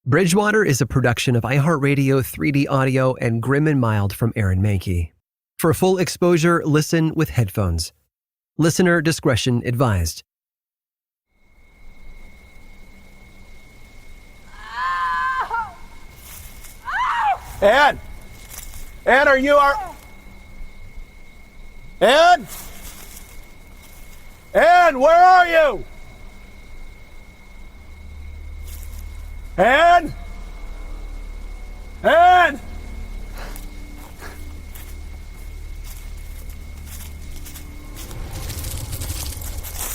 Bridgewater is a production of iHeartRadio 3D Audio and Grimandmild from Aaron Mahnke. For full exposure, listen with headphones. Listener discretion advised. Ann! Ann, are you Ann! Ann, where are you? Ann! Ann!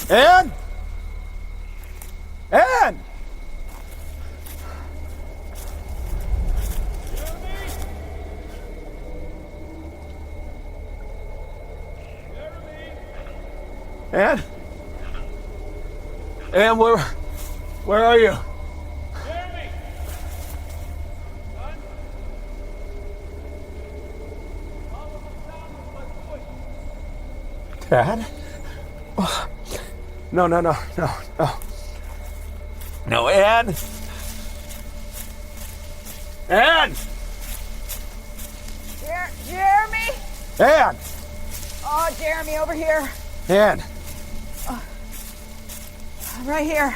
Ann! Ann! Ann? Ann, where are you? Jeremy! Son? Dad? Oh. No. No, Ann! Ann! Jeremy? Ann! Oh, Jeremy, over here. Ann! Right here.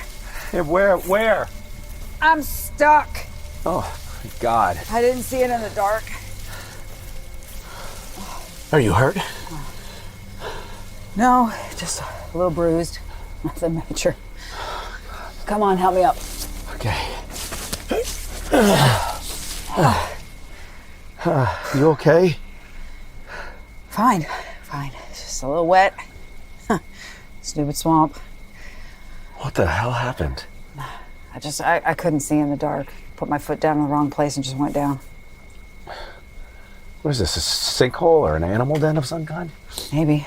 Hey, where? I'm stuck. Oh, my God. I didn't see it in the dark. Are you hurt? No, just a little bruised. Nothing major. Come on, help me up. Okay. You okay? Fine. It's just a little wet. Stupid swamp. What the hell happened? I couldn't see in the dark. Put my foot down in the wrong place and just went down. What is this, a sinkhole or an animal den of some kind? Maybe.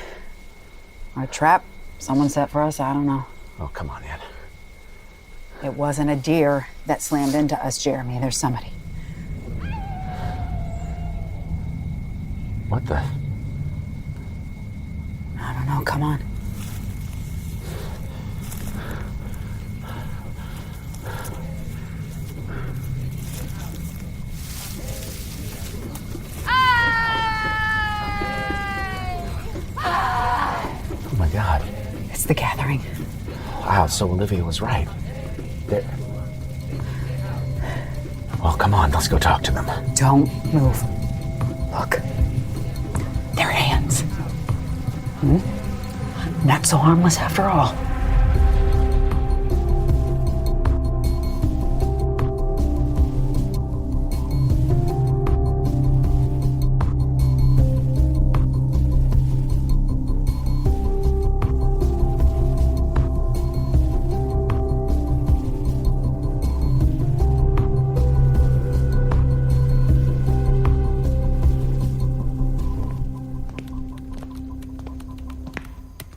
Or a trap someone set for us, I don't know. Oh, come on, Ann. It wasn't a deer that slammed into us, Jeremy. There's somebody. What the? I don't know, come on. Oh my God. It's the gathering. Wow, so Olivia was right. They're... Well, come on, let's go talk to them. Don't move. Look. Their hands. Not so harmless after all.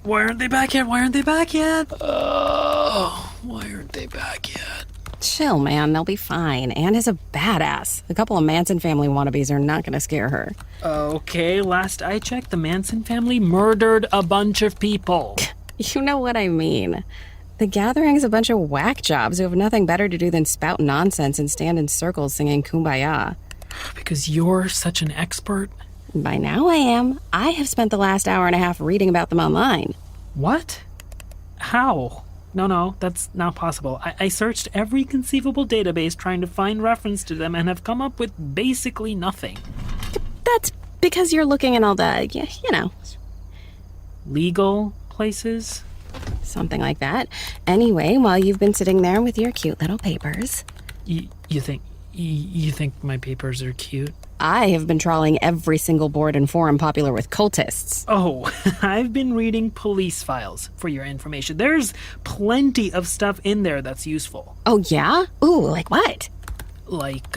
Why aren't they back yet? Why aren't they back yet? Chill, man. They'll be fine. Anne is a badass. A couple of Manson family wannabes are not going to scare her. Okay, last I checked, the Manson family murdered a bunch of people. You know what I mean. The Gathering's a bunch of whack jobs who have nothing better to do than spout nonsense and stand in circles singing Kumbaya. Because you're such an expert? By now I am. I have spent the last hour and a half reading about them online. What? How? No, that's not possible. I searched every conceivable database trying to find reference to them and have come up with basically nothing. That's because you're looking in all the, you know. Legal places? Something like that. Anyway, while you've been sitting there with your cute little papers. You think my papers are cute? I have been trawling every single board and forum popular with cultists. Oh, I've been reading police files, for your information. There's plenty of stuff in there that's useful. Oh, yeah? Ooh, like what? Like,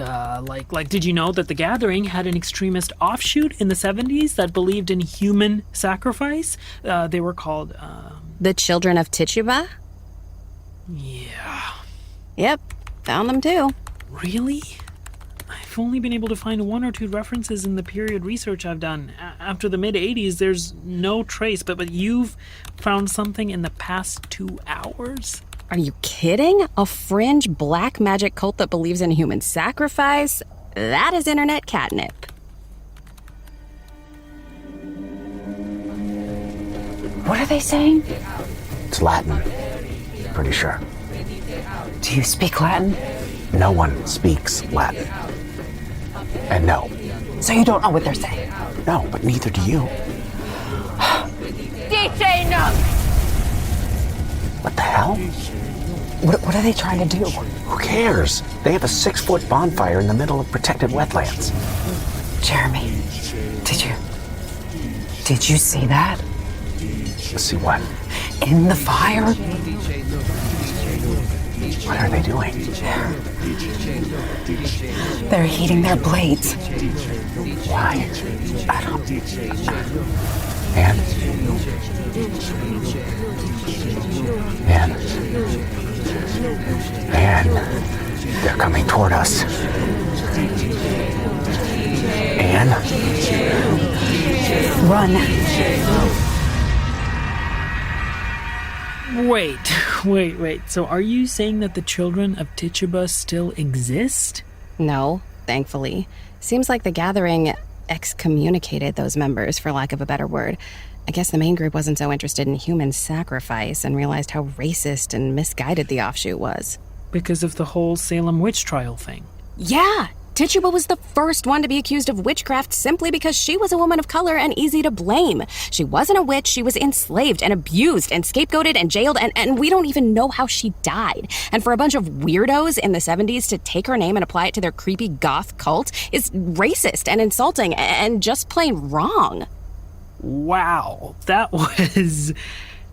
did you know that the Gathering had an extremist offshoot in the 70s that believed in human sacrifice? They were called, The Children of Tituba? Yeah. Yep, found them too. Really? I've only been able to find one or two references in the period research I've done. After the mid-'80s, there's no trace, but you've found something in the past 2 hours? Are you kidding? A fringe black magic cult that believes in human sacrifice? That is internet catnip. What are they saying? It's Latin. Pretty sure. Do you speak Latin? No one speaks Latin. And no. So you don't know what they're saying? No, but neither do you. DJ, no! What the hell? What are they trying to do? Who cares? They have a 6-foot bonfire in the middle of protected wetlands. Jeremy, did you see that? Let's see what? In the fire? What are they doing? They're heating their blades. Why? I don't... And they're coming toward us. And Run. Wait. So are you saying that the children of Tituba still exist? No, thankfully. Seems like the gathering excommunicated those members, for lack of a better word. I guess the main group wasn't so interested in human sacrifice and realized how racist and misguided the offshoot was. Because of the whole Salem witch trial thing. Yeah! Tituba was the first one to be accused of witchcraft simply because she was a woman of color and easy to blame. She wasn't a witch, she was enslaved and abused and scapegoated and jailed, and we don't even know how she died. And for a bunch of weirdos in the 70s to take her name and apply it to their creepy goth cult is racist and insulting and just plain wrong. Wow, that was...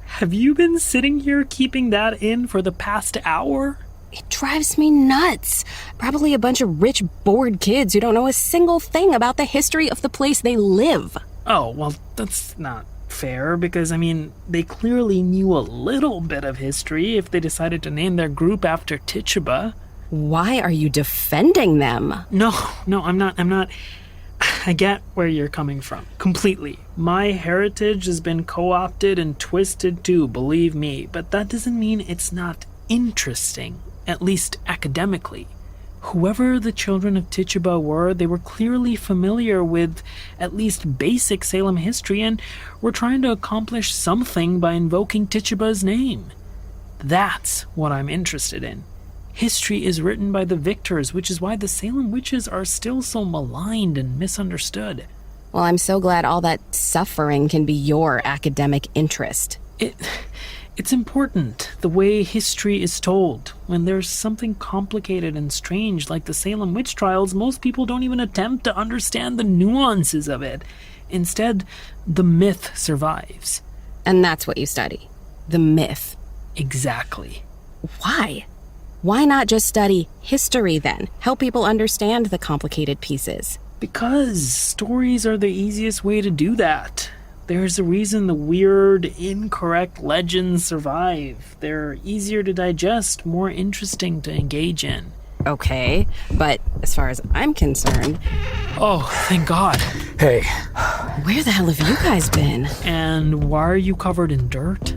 Have you been sitting here keeping that in for the past hour? It drives me nuts. Probably a bunch of rich, bored kids who don't know a single thing about the history of the place they live. Oh, well, that's not fair, because, they clearly knew a little bit of history if they decided to name their group after Tituba. Why are you defending them? No, I'm not. I get where you're coming from, completely. My heritage has been co-opted and twisted too, believe me, but that doesn't mean it's not interesting. At least academically. Whoever the children of Tituba were, they were clearly familiar with at least basic Salem history and were trying to accomplish something by invoking Tituba's name. That's what I'm interested in. History is written by the victors, which is why the Salem witches are still so maligned and misunderstood. Well, I'm so glad all that suffering can be your academic interest. It's important, the way history is told. When there's something complicated and strange like the Salem witch trials, most people don't even attempt to understand the nuances of it. Instead, the myth survives. And that's what you study. The myth. Exactly. Why? Why not just study history then? Help people understand the complicated pieces. Because stories are the easiest way to do that. There's a reason the weird, incorrect legends survive. They're easier to digest, more interesting to engage in. Okay, but as far as I'm concerned... Oh, thank God. Hey. Where the hell have you guys been? And why are you covered in dirt?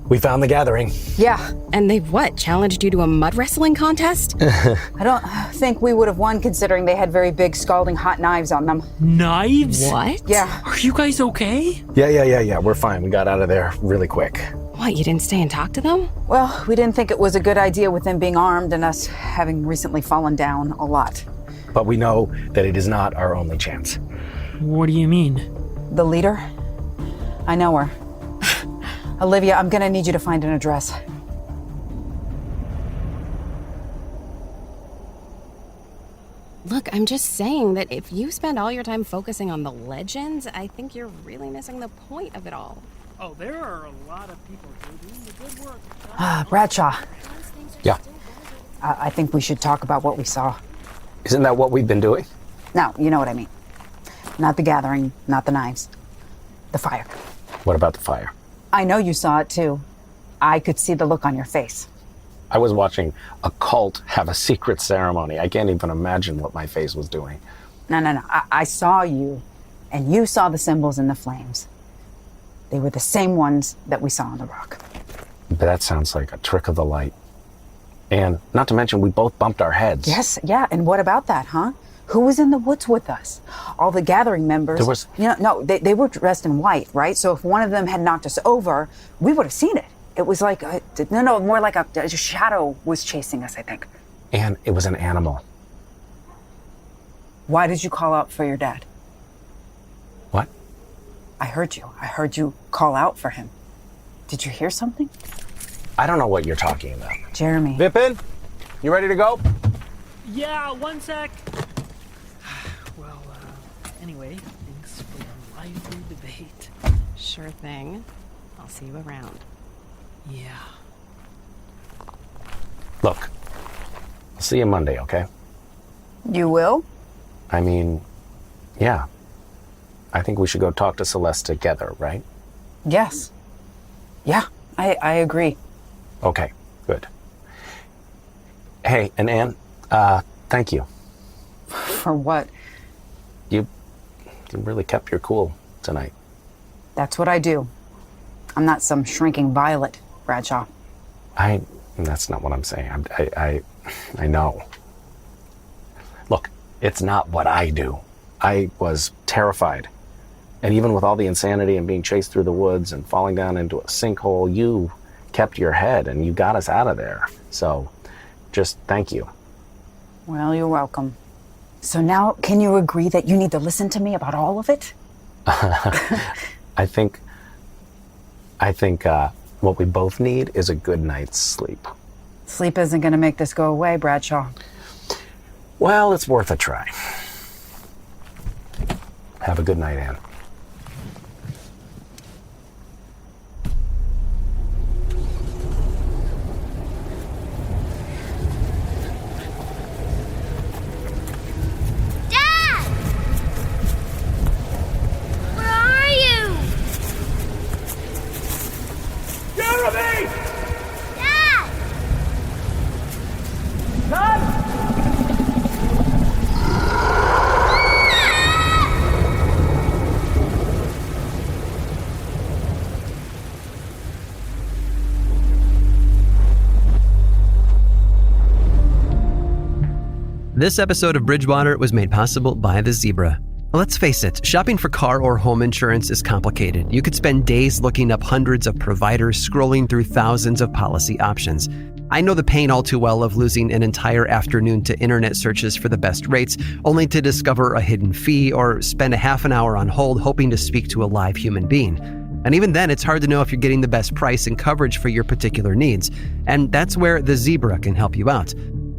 We found the gathering. Yeah. And they what, challenged you to a mud wrestling contest? I don't think we would have won considering they had very big scalding hot knives on them. Knives? What? Yeah. Are you guys okay? Yeah. We're fine. We got out of there really quick. What, you didn't stay and talk to them? Well, we didn't think it was a good idea with them being armed and us having recently fallen down a lot. But we know that it is not our only chance. What do you mean? The leader? I know her. Olivia, I'm gonna need you to find an address. Look, I'm just saying that if you spend all your time focusing on the legends, I think you're really missing the point of it all. Oh, there are a lot of people doing the good work. Bradshaw, Yeah. I think we should talk about what we saw. Isn't that what we've been doing? Now, you know what I mean. Not the gathering, not the knives. The fire. What about the fire? I know you saw it too. I could see the look on your face. I was watching a cult have a secret ceremony. I can't even imagine what my face was doing. No. I saw you, and you saw the symbols in the flames. They were the same ones that we saw on the rock. But that sounds like a trick of the light. And not to mention, we both bumped our heads. Yes, yeah, and what about that, huh? Who was in the woods with us? All the gathering members. There was... they were dressed in white, right? So if one of them had knocked us over, we would have seen it. It was like, more like a shadow was chasing us, I think. And it was an animal. Why did you call out for your dad? What? I heard you. I heard you call out for him. Did you hear something? I don't know what you're talking about. Jeremy. Vipin, you ready to go? Yeah, one sec. Well, anyway, thanks for the lively debate. Sure thing. I'll see you around. Yeah. Look, I'll see you Monday, okay? You will? I mean, yeah. I think we should go talk to Celeste together, right? Yes. Yeah, I agree. Okay, good. Hey, and Anne, thank you. For what? You really kept your cool tonight. That's what I do. I'm not some shrinking violet, Bradshaw. That's not what I'm saying. I know. Look, it's not what I do. I was terrified. And even with all the insanity and being chased through the woods and falling down into a sinkhole, you kept your head and you got us out of there. So, just thank you. Well, you're welcome. So now, can you agree that you need to listen to me about all of it? I think what we both need is a good night's sleep. Sleep isn't going to make this go away, Bradshaw. Well, it's worth a try. Have a good night, Anne. This episode of Bridgewater was made possible by the Zebra. Let's face it, shopping for car or home insurance is complicated. You could spend days looking up hundreds of providers, scrolling through thousands of policy options. I know the pain all too well of losing an entire afternoon to internet searches for the best rates, only to discover a hidden fee or spend a half an hour on hold hoping to speak to a live human being. And even then, it's hard to know if you're getting the best price and coverage for your particular needs. And that's where the Zebra can help you out.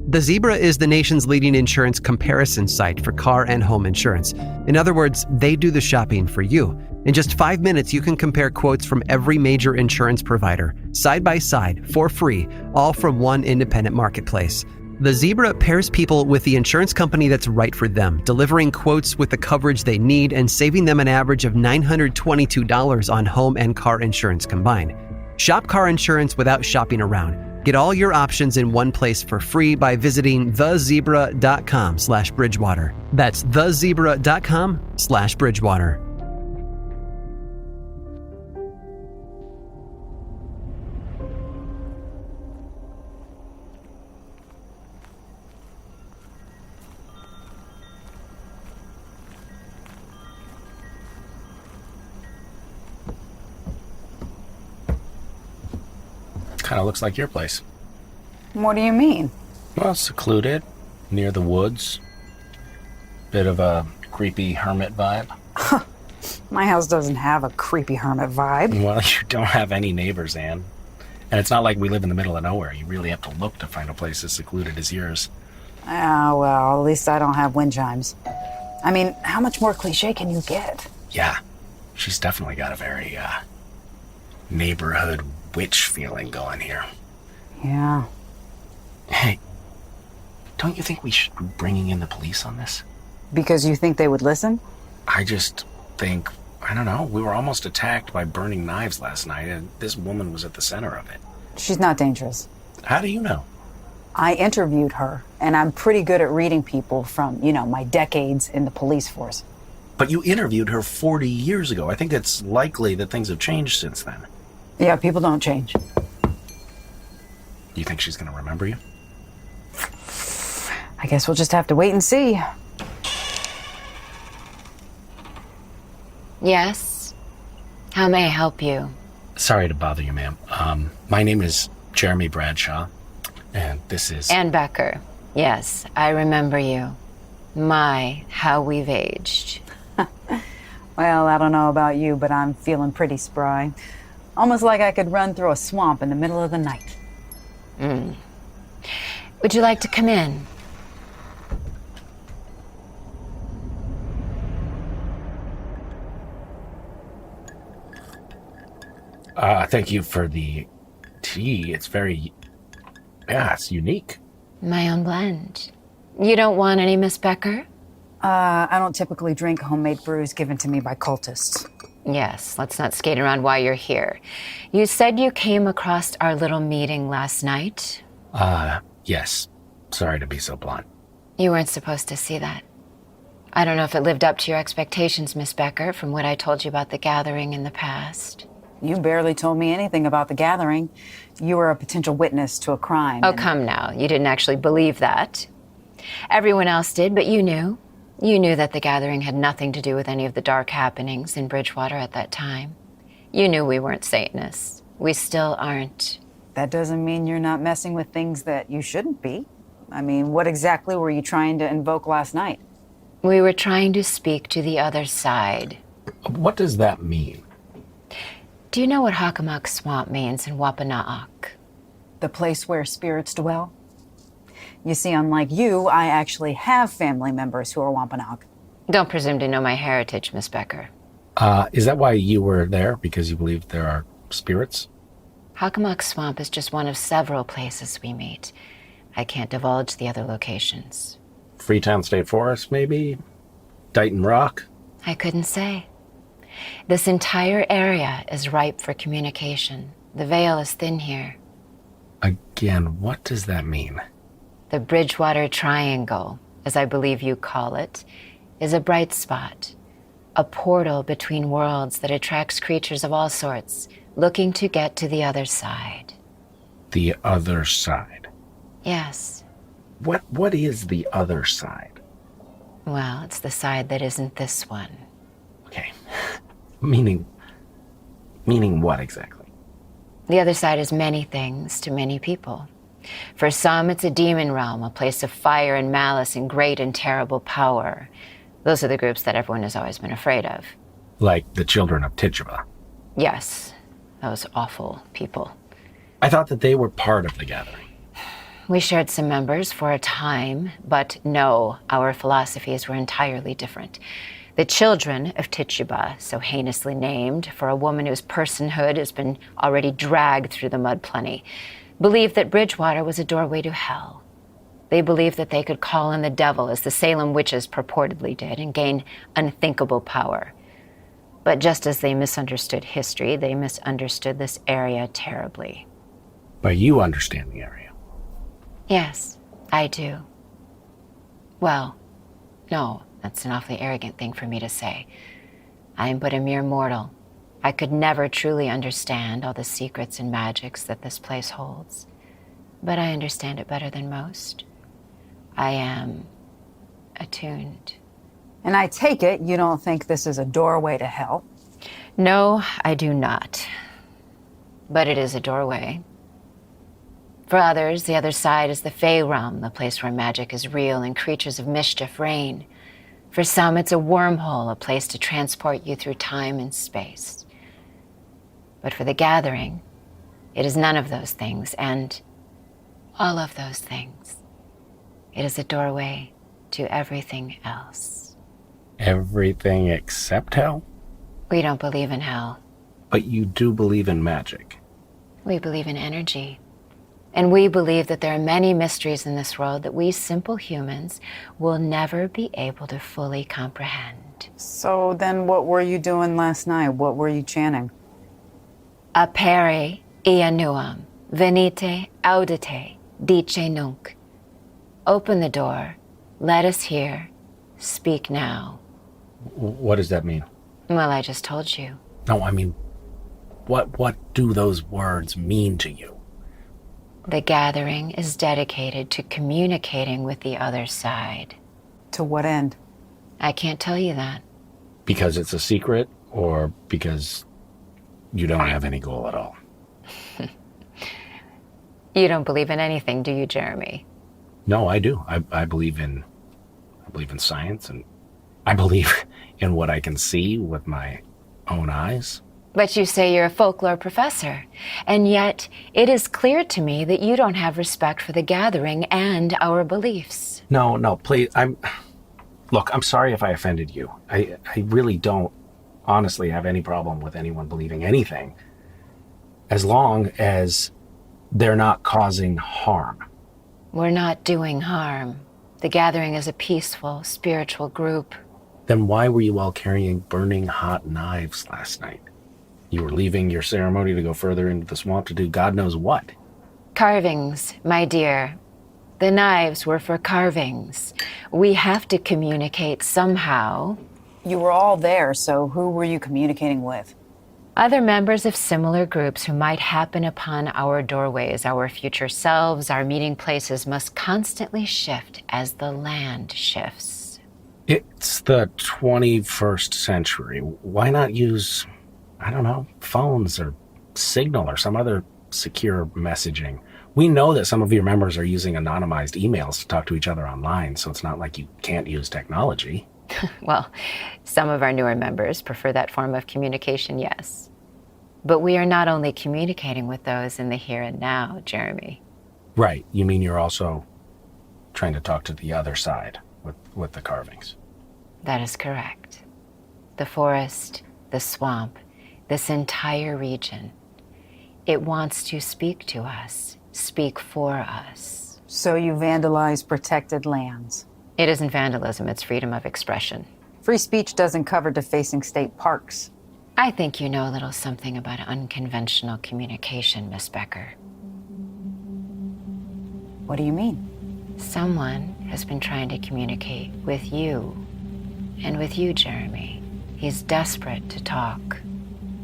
The Zebra is the nation's leading insurance comparison site for car and home insurance. In other words, they do the shopping for you. In just 5 minutes, you can compare quotes from every major insurance provider, side by side, for free, all from one independent marketplace. The Zebra pairs people with the insurance company that's right for them, delivering quotes with the coverage they need and saving them an average of $922 on home and car insurance combined. Shop car insurance without shopping around. Get all your options in one place for free by visiting thezebra.com/Bridgewater. That's thezebra.com/Bridgewater. Kind of looks like your place. What do you mean? Well, secluded, near the woods. Bit of a creepy hermit vibe. My house doesn't have a creepy hermit vibe. Well, you don't have any neighbors, Anne. And it's not like we live in the middle of nowhere. You really have to look to find a place as secluded as yours. Ah, well, at least I don't have wind chimes. I mean, how much more cliche can you get? Yeah, she's definitely got a very, neighborhood witch feeling going here. Yeah. Hey, don't you think we should be bringing in the police on this? Because you think they would listen? I just think, I don't know, we were almost attacked by burning knives last night, and this woman was at the center of it. She's not dangerous. How do you know? I interviewed her, and I'm pretty good at reading people from, my decades in the police force. But you interviewed her 40 years ago. I think it's likely that things have changed since then. Yeah, people don't change. You think she's going to remember you? I guess we'll just have to wait and see. Yes? How may I help you? Sorry to bother you, ma'am. My name is Jeremy Bradshaw, and this is... Ann Becker. Yes, I remember you. My, how we've aged. Well, I don't know about you, but I'm feeling pretty spry. Almost like I could run through a swamp in the middle of the night. Would you like to come in? Thank you for the tea. It's very... Yeah, it's unique. My own blend. You don't want any, Miss Becker? I don't typically drink homemade brews given to me by cultists. Yes, let's not skate around why you're here. You said you came across our little meeting last night. Yes. Sorry to be so blunt. You weren't supposed to see that. I don't know if it lived up to your expectations, Miss Becker, from what I told you about the gathering in the past. You barely told me anything about the gathering. You were a potential witness to a crime. Oh, come now. You didn't actually believe that. Everyone else did, but you knew. You knew that the gathering had nothing to do with any of the dark happenings in Bridgewater at that time. You knew we weren't Satanists. We still aren't. That doesn't mean you're not messing with things that you shouldn't be. I mean, what exactly were you trying to invoke last night? We were trying to speak to the other side. What does that mean? Do you know what Hockomock Swamp means in Wampanoag? The place where spirits dwell? You see, unlike you, I actually have family members who are Wampanoag. Don't presume to know my heritage, Miss Becker. Is that why you were there? Because you believe there are spirits? Hockomock Swamp is just one of several places we meet. I can't divulge the other locations. Freetown State Forest, maybe? Dighton Rock? I couldn't say. This entire area is ripe for communication. The veil is thin here. Again, what does that mean? The Bridgewater Triangle, as I believe you call it, is a bright spot. A portal between worlds that attracts creatures of all sorts, looking to get to the other side. The other side? Yes. What is the other side? Well, it's the side that isn't this one. Okay. Meaning what exactly? The other side is many things to many people. For some, it's a demon realm, a place of fire and malice and great and terrible power. Those are the groups that everyone has always been afraid of. Like the children of Tituba? Yes, those awful people. I thought that they were part of the gathering. We shared some members for a time, but no, our philosophies were entirely different. The children of Tituba, so heinously named for a woman whose personhood has been already dragged through the mud plenty, believed that Bridgewater was a doorway to hell. They believed that they could call in the devil, as the Salem witches purportedly did, and gain unthinkable power. But just as they misunderstood history, they misunderstood this area terribly. But you understand the area. Yes, I do. Well, no, that's an awfully arrogant thing for me to say. I am but a mere mortal. I could never truly understand all the secrets and magics that this place holds. But I understand it better than most. I am attuned. And I take it you don't think this is a doorway to hell? No, I do not. But it is a doorway. For others, the other side is the Fey realm, the place where magic is real and creatures of mischief reign. For some, it's a wormhole, a place to transport you through time and space. But for the gathering, it is none of those things, and all of those things. It is a doorway to everything else. Everything except hell? We don't believe in hell. But you do believe in magic. We believe in energy. And we believe that there are many mysteries in this world that we simple humans will never be able to fully comprehend. So then what were you doing last night? What were you chanting? Apere ianuam, venite audite, dice nunc. Open the door, let us hear, speak now. What does that mean? Well, I just told you. No, I mean, what do those words mean to you? The gathering is dedicated to communicating with the other side. To what end? I can't tell you that. Because it's a secret, or because you don't have any goal at all? You don't believe in anything, do you, Jeremy? No, I do. I believe in science, and I believe in what I can see with my own eyes. But you say you're a folklore professor, and yet it is clear to me that you don't have respect for the gathering and our beliefs. No, please. Look, I'm sorry if I offended you. I really don't honestly have any problem with anyone believing anything, as long as they're not causing harm. We're not doing harm. The gathering is a peaceful, spiritual group. Then why were you all carrying burning hot knives last night? You were leaving your ceremony to go further into the swamp to do God knows what. Carvings, my dear. The knives were for carvings. We have to communicate somehow. You were all there, so who were you communicating with? Other members of similar groups who might happen upon our doorways, our future selves, our meeting places must constantly shift as the land shifts. It's the 21st century. Why not use, I don't know, phones or Signal or some other secure messaging? We know that some of your members are using anonymized emails to talk to each other online, so it's not like you can't use technology. Well, some of our newer members prefer that form of communication, yes. But we are not only communicating with those in the here and now, Jeremy. Right. You mean you're also trying to talk to the other side with the carvings? That is correct. The forest, the swamp, this entire region, it wants to speak to us, speak for us. So you vandalize protected lands. It isn't vandalism, it's freedom of expression. Free speech doesn't cover defacing state parks. I think you know a little something about unconventional communication, Miss Becker. What do you mean? Someone has been trying to communicate with you, and with you, Jeremy. He's desperate to talk.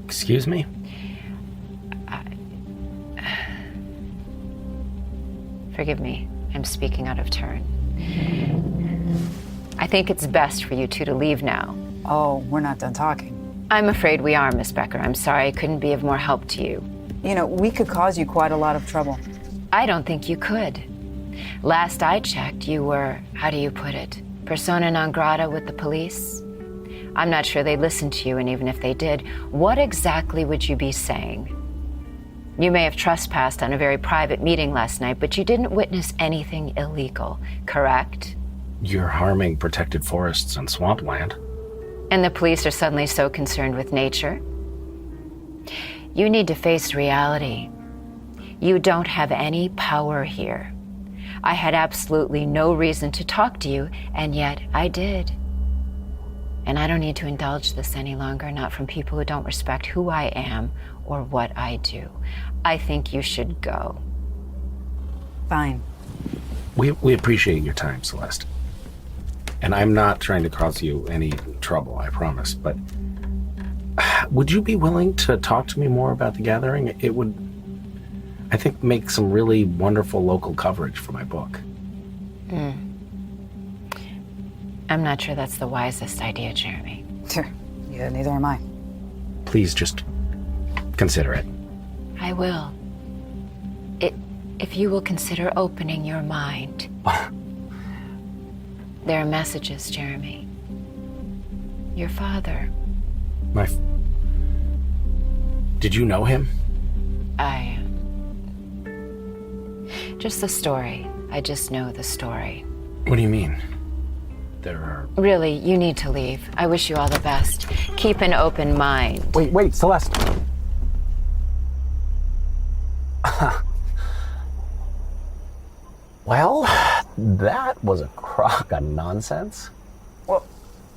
Excuse me? Forgive me, I'm speaking out of turn. I think it's best for you two to leave now. Oh, we're not done talking. I'm afraid we are, Miss Becker. I'm sorry I couldn't be of more help to you. You know, we could cause you quite a lot of trouble. I don't think you could. Last I checked, you were, how do you put it, persona non grata with the police? I'm not sure they listened to you, and even if they did, what exactly would you be saying? You may have trespassed on a very private meeting last night, but you didn't witness anything illegal, correct? You're harming protected forests and swampland. And the police are suddenly so concerned with nature? You need to face reality. You don't have any power here. I had absolutely no reason to talk to you, and yet I did. And I don't need to indulge this any longer, not from people who don't respect who I am or what I do. I think you should go. Fine. We appreciate your time, Celeste. And I'm not trying to cause you any trouble, I promise, but would you be willing to talk to me more about the gathering? It would, I think, make some really wonderful local coverage for my book. I'm not sure that's the wisest idea, Jeremy. Yeah, neither am I. Please just consider it. I will. If you will consider opening your mind. There are messages, Jeremy. Your father. Did you know him? Just the story. I just know the story. What do you mean? There are... Really, you need to leave. I wish you all the best. Keep an open mind. Wait, Celeste. Well, that was a crock of nonsense. Well,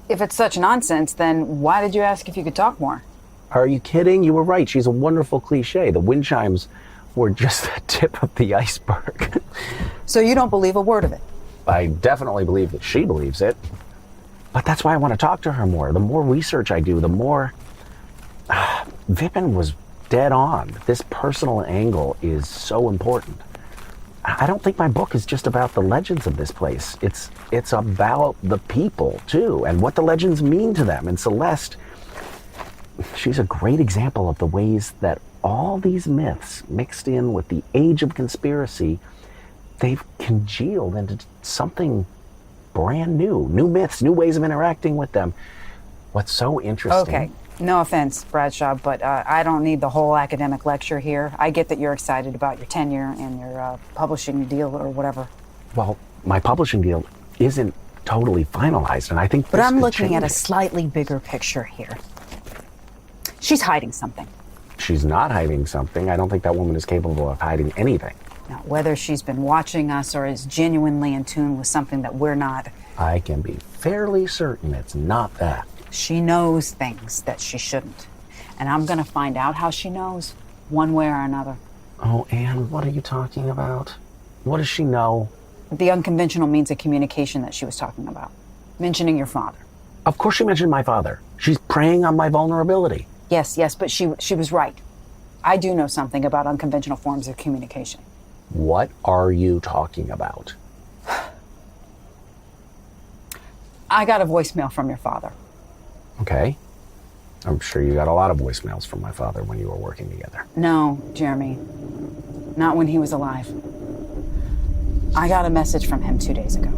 if it's such nonsense, then why did you ask if you could talk more? Are you kidding? You were right. She's a wonderful cliche. The wind chimes were just the tip of the iceberg. So you don't believe a word of it? I definitely believe that she believes it. But that's why I want to talk to her more. The more research I do, the more... Vipin was dead on. This personal angle is so important. I don't think my book is just about the legends of this place. It's about the people, too, and what the legends mean to them. And Celeste, she's a great example of the ways that all these myths mixed in with the age of conspiracy, they've congealed into something brand new. New myths, new ways of interacting with them. What's so interesting... Okay, no offense, Bradshaw, but I don't need the whole academic lecture here. I get that you're excited about your tenure and your publishing deal or whatever. Well, my publishing deal isn't totally finalized, and I think But I'm looking at a slightly bigger picture here. She's hiding something. She's not hiding something. I don't think that woman is capable of hiding anything. Now, whether she's been watching us or is genuinely in tune with something that we're not... I can be fairly certain it's not that. She knows things that she shouldn't. And I'm going to find out how she knows, one way or another. Oh, Anne, what are you talking about? What does she know? The unconventional means of communication that she was talking about. Mentioning your father. Of course she mentioned my father. She's preying on my vulnerability. Yes, but she was right. I do know something about unconventional forms of communication. What are you talking about? I got a voicemail from your father. Okay. I'm sure you got a lot of voicemails from my father when you were working together. No, Jeremy. Not when he was alive. I got a message from him 2 days ago.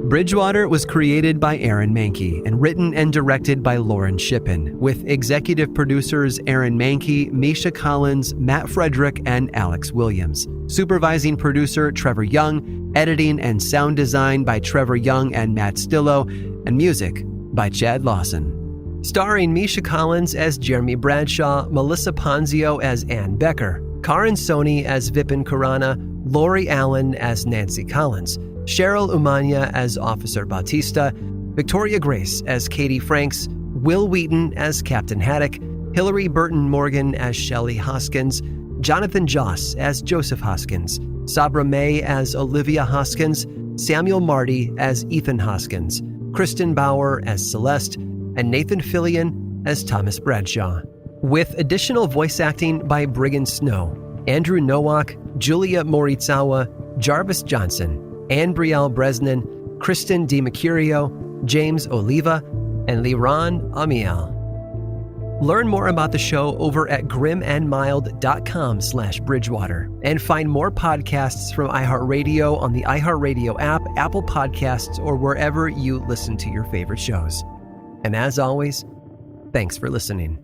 Bridgewater was created by Aaron Mahnke and written and directed by Lauren Shippen, with executive producers Aaron Mahnke, Misha Collins, Matt Frederick, and Alex Williams. Supervising producer Trevor Young, editing and sound design by Trevor Young and Matt Stillo, and music by Chad Lawson. Starring Misha Collins as Jeremy Bradshaw, Melissa Ponzio as Ann Becker, Karan Soni as Vipin Khurana, Lori Allen as Nancy Collins, Cheryl Umania as Officer Bautista, Victoria Grace as Katie Franks, Will Wheaton as Captain Haddock, Hillary Burton Morgan as Shelley Hoskins, Jonathan Joss as Joseph Hoskins, Sabra May as Olivia Hoskins, Samuel Marty as Ethan Hoskins, Kristen Bauer as Celeste, and Nathan Fillion as Thomas Bradshaw. With additional voice acting by Brigham Snow, Andrew Nowak, Julia Morizawa, Jarvis Johnson, Anne Brielle Bresnan, Kristen DiMercurio, James Oliva, and Liran Amiel. Learn more about the show over at grimandmild.com/Bridgewater and find more podcasts from iHeartRadio on the iHeartRadio app, Apple Podcasts, or wherever you listen to your favorite shows. And as always, thanks for listening.